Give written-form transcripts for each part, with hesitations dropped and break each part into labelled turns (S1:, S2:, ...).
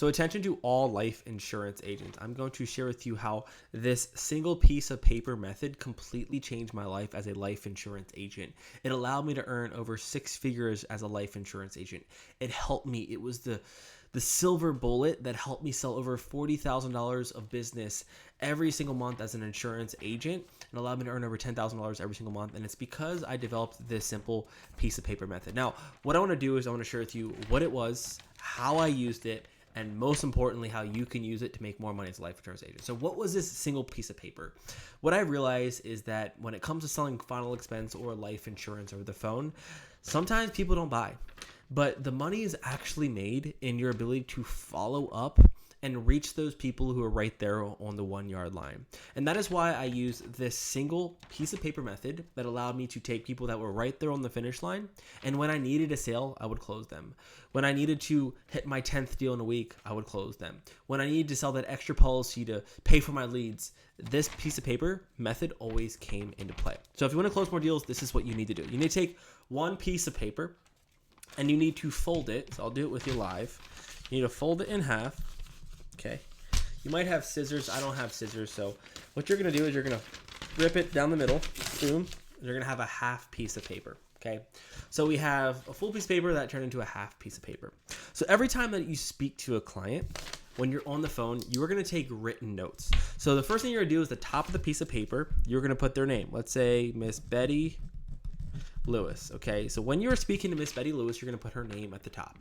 S1: So attention to all life insurance agents. I'm going to share with you how this single piece of paper method completely changed my life as a life insurance agent. It allowed me to earn over 6 figures as a life insurance agent. It helped me. It was the silver bullet that helped me sell over $40,000 of business every single month as an insurance agent and allowed me to earn over $10,000 every single month. And it's because I developed this simple piece of paper method. Now, what I want to do is I want to share with you what it was, how I used it, and most importantly, how you can use it to make more money as a life insurance agent. So what was this single piece of paper? What I realized is that when it comes to selling final expense or life insurance over the phone, sometimes people don't buy. But the money is actually made in your ability to follow up and reach those people who are right there on the 1 yard line. And that is why I use this single piece of paper method that allowed me to take people that were right there on the finish line. And when I needed a sale, I would close them. When I needed to hit my 10th deal in a week, I would close them. When I needed to sell that extra policy to pay for my leads, this piece of paper method always came into play. So if you want to close more deals, this is what you need to do. You need to take one piece of paper and you need to fold it. So I'll do it with you live. You need to fold it in half. Okay. You might have scissors. I don't have scissors. So what you're going to do is you're going to rip it down the middle. Boom. You're going to have a half piece of paper. Okay. So we have a full piece of paper that turned into a half piece of paper. So every time that you speak to a client, when you're on the phone, you are going to take written notes. So the first thing you're going to do is the top of the piece of paper, you're going to put their name. Let's say Miss Betty Lewis. Okay. So when you're speaking to Miss Betty Lewis, you're going to put her name at the top.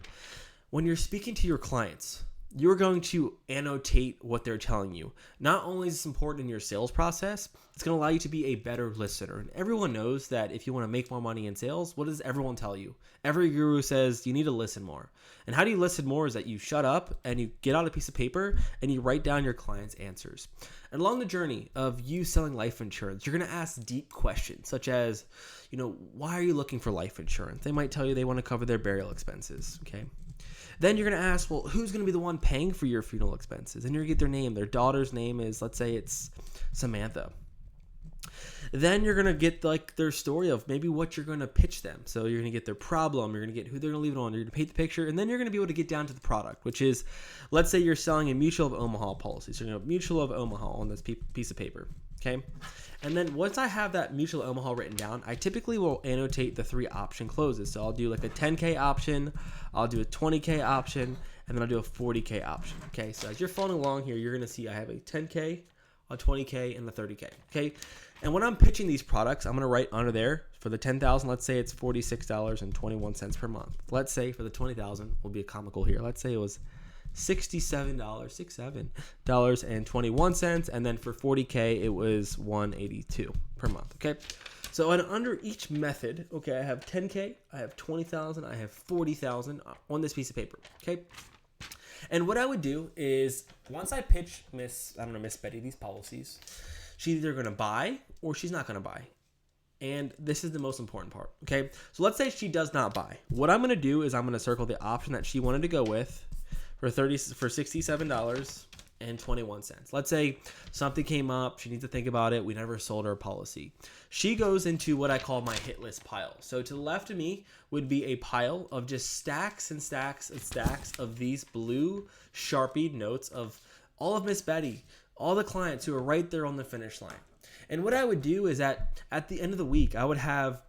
S1: When you're speaking to your clients, you're going to annotate what they're telling you. Not only is this important in your sales process, it's going to allow you to be a better listener. And everyone knows that if you want to make more money in sales, what does everyone tell you? Every guru says you need to listen more. And how do you listen more is that you shut up and you get out a piece of paper and you write down your client's answers. And along the journey of you selling life insurance, you're going to ask deep questions such as, why are you looking for life insurance? They might tell you they want to cover their burial expenses. Okay. Then you're going to ask, well, who's going to be the one paying for your funeral expenses? And you're going to get their name. Their daughter's name is, let's say it's Samantha. Then you're going to get their story of maybe what you're going to pitch them. So you're going to get their problem. You're going to get who they're going to leave it on. You're going to paint the picture. And then you're going to be able to get down to the product, which is, let's say you're selling a Mutual of Omaha policy. So you're going to have Mutual of Omaha on this piece of paper. Okay. And then once I have that Mutual of Omaha written down, I typically will annotate the 3 option closes. So I'll do like a 10K option, I'll do a 20K option, and then I'll do a 40K option. Okay, so as you're following along here, you're going to see I have a 10K, a 20K, and the 30K. Okay, and when I'm pitching these products, I'm going to write under there for the 10,000, let's say it's $46.21 per month. Let's say for the 20,000, we'll be comical here. Let's say it was $67.21, and then for 40K it was $182 per month. Okay, so under each method, okay, I have 10K, I have 20,000, I have 40,000 on this piece of paper. Okay, and what I would do is once I pitch Miss Betty these policies, she's either going to buy or she's not going to buy. And this is the most important part. Okay, so let's say she does not buy. What I'm going to do is I'm going to circle the option that she wanted to go with for $67.21. Let's say something came up, she needs to think about it, we never sold her a policy. She goes into what I call my hit list pile. So to the left of me would be a pile of just stacks and stacks and stacks of these blue Sharpie notes of all of Miss Betty, all the clients who are right there on the finish line. And what I would do is at the end of the week, I would have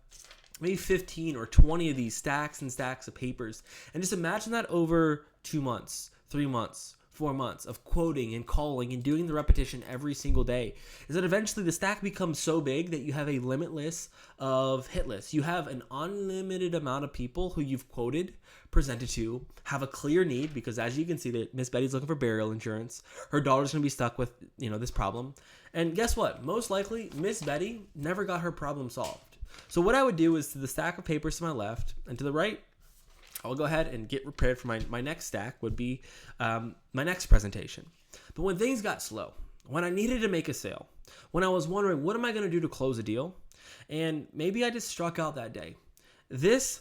S1: maybe 15 or 20 of these stacks and stacks of papers. And just imagine that over 2 months, 3 months, 4 months of quoting and calling and doing the repetition every single day, is that eventually the stack becomes so big that you have a limitless of hit lists. You have an unlimited amount of people who you've quoted, presented to, have a clear need, because as you can see that Miss Betty's looking for burial insurance. Her daughter's going to be stuck with, this problem. And guess what? Most likely Miss Betty never got her problem solved. So what I would do is to the stack of papers to my left and to the right, I'll go ahead and get prepared for my next stack would be my next presentation. But when things got slow, when I needed to make a sale, when I was wondering what am I going to do to close a deal, and maybe I just struck out that day, this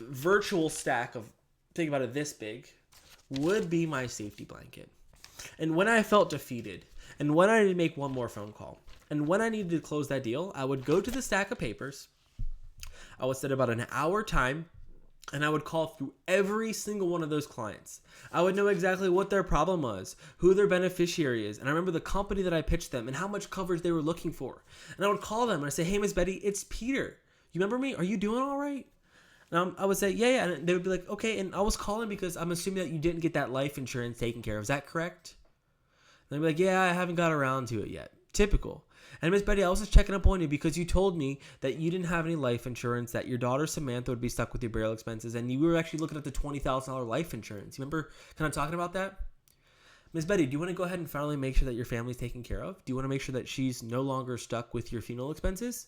S1: virtual stack of, think about it this big, would be my safety blanket. And when I felt defeated, and when I needed to make one more phone call, and when I needed to close that deal, I would go to the stack of papers. I would set about an hour time And I would call through every single one of those clients. I would know exactly what their problem was, who their beneficiary is, and I remember the company that I pitched them and how much coverage they were looking for. And I would call them and I say, "Hey, Miss Betty, it's Peter. You remember me? Are you doing all right?" And I would say, yeah. And they would be like, "Okay." And I was calling because I'm assuming that you didn't get that life insurance taken care of. Is that correct? And they'd be like, "Yeah, I haven't got around to it yet." Typical. And Miss Betty, I was just checking up on you because you told me that you didn't have any life insurance, that your daughter Samantha would be stuck with your burial expenses, and you were actually looking at the $20,000 life insurance. You remember kind of talking about that? Miss Betty, do you want to go ahead and finally make sure that your family's taken care of? Do you want to make sure that she's no longer stuck with your funeral expenses?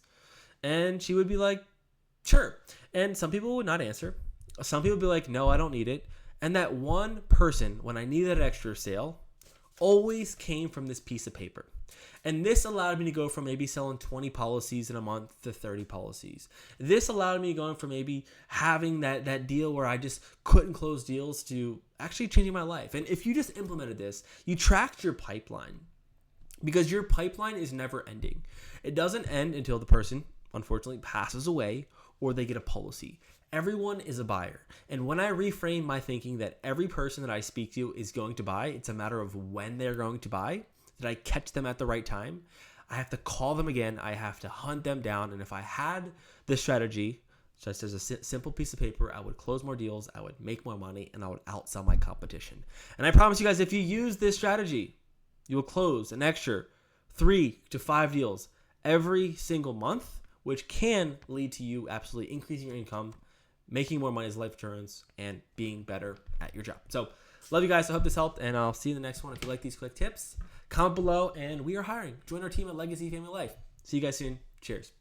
S1: And she would be like, "Sure." And some people would not answer. Some people would be like, "No, I don't need it." And that one person, when I needed an extra sale, always came from this piece of paper. And this allowed me to go from maybe selling 20 policies in a month to 30 policies. This allowed me going from maybe having that deal where I just couldn't close deals to actually changing my life. And if you just implemented this, you tracked your pipeline, because your pipeline is never ending. It doesn't end until the person, unfortunately, passes away or they get a policy. Everyone is a buyer. And when I reframe my thinking that every person that I speak to is going to buy, it's a matter of when they're going to buy. Did I catch them at the right time? I have to call them again. I have to hunt them down. And if I had the strategy, just as a simple piece of paper, I would close more deals, I would make more money, and I would outsell my competition. And I promise you guys, if you use this strategy, you will close an extra 3 to 5 deals every single month, which can lead to you absolutely increasing your income, making more money as life insurance, and being better at your job. So, love you guys. I hope this helped, and I'll see you in the next one. If you like these quick tips, comment below, and we are hiring. Join our team at Legacy Family Life. See you guys soon. Cheers.